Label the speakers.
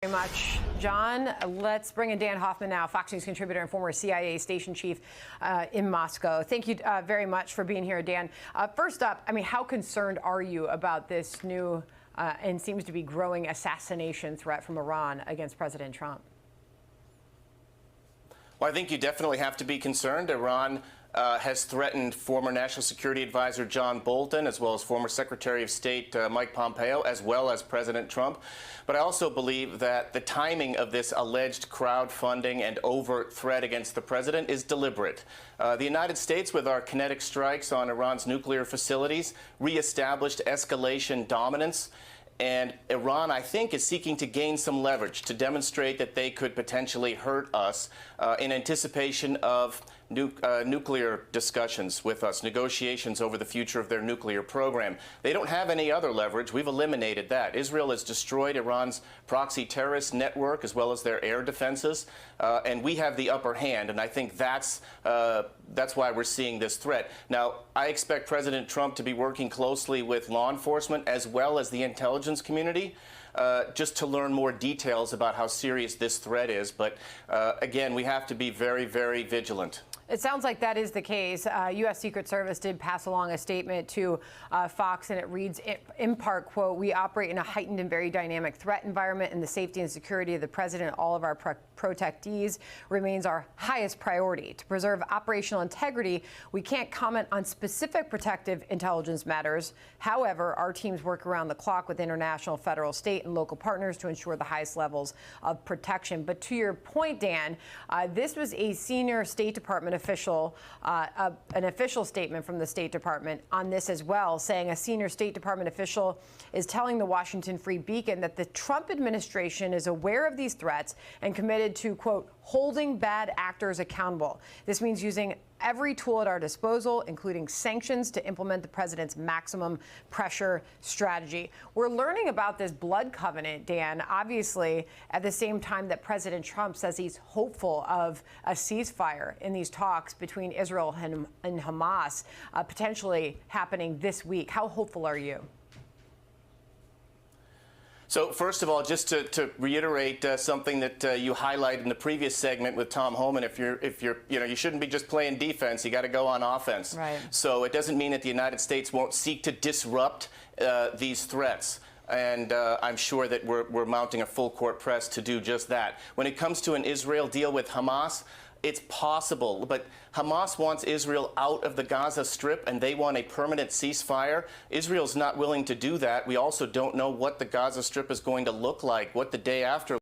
Speaker 1: Very much, John. Let's bring in Dan Hoffman now, Fox News contributor and former CIA station chief in Moscow. Thank you very much for being here, Dan. First up, I mean, how concerned are you about this new and seems to be growing assassination threat from Iran against President Trump?
Speaker 2: Well, I think you definitely have to be concerned. Iran has threatened former National Security Advisor John Bolton, as well as former Secretary of State Mike Pompeo, as well as President Trump. But I also believe that the timing of this alleged crowdfunding and overt threat against the president is deliberate. The United States, with our kinetic strikes on Iran's nuclear facilities, reestablished escalation dominance. And Iran, I think, is seeking to gain some leverage to demonstrate that they could potentially hurt us in anticipation of nuclear discussions with us, negotiations over the future of their nuclear program. They don't have any other leverage. We've eliminated that. Israel has destroyed Iran's proxy terrorist network as well as their air defenses, and we have the upper hand, and I think that's why we're seeing this threat. Now, I expect President Trump to be working closely with law enforcement as well as the intelligence community just to learn more details about how serious this threat is. But again, we have to be very, very vigilant.
Speaker 1: It sounds like that is the case. U.S. Secret Service did pass along a statement to Fox, and it reads, in part, quote, "We operate in a heightened and very dynamic threat environment, and the safety and security of the president and all of our protectees remains our highest priority. To preserve operational integrity, we can't comment on specific protective intelligence matters. However, our teams work around the clock with international, federal, state, and local partners to ensure the highest levels of protection." But to your point, Dan, this was a senior State Department official, an official statement from the State Department on this as well, saying a senior State Department official is telling the Washington Free Beacon that the Trump administration is aware of these threats and committed to, quote, holding bad actors accountable. This means using every tool at our disposal, including sanctions, to implement the president's maximum pressure strategy. We're learning about this blood covenant, Dan, obviously, at the same time that President Trump says he's hopeful of a ceasefire in these talks between Israel and Hamas potentially happening this week. How hopeful are you?
Speaker 2: So first of all, just to reiterate something that you highlighted in the previous segment with Tom Homan, if you're, you shouldn't be just playing defense. You got to go on offense.
Speaker 1: Right.
Speaker 2: So it doesn't mean that the United States won't seek to disrupt these threats. And I'm sure that we're mounting a full court press to do just that. When it comes to an Israel deal with Hamas, it's possible, but Hamas wants Israel out of the Gaza Strip, and they want a permanent ceasefire. Israel's not willing to do that. We also don't know what the Gaza Strip is going to look like, what the day after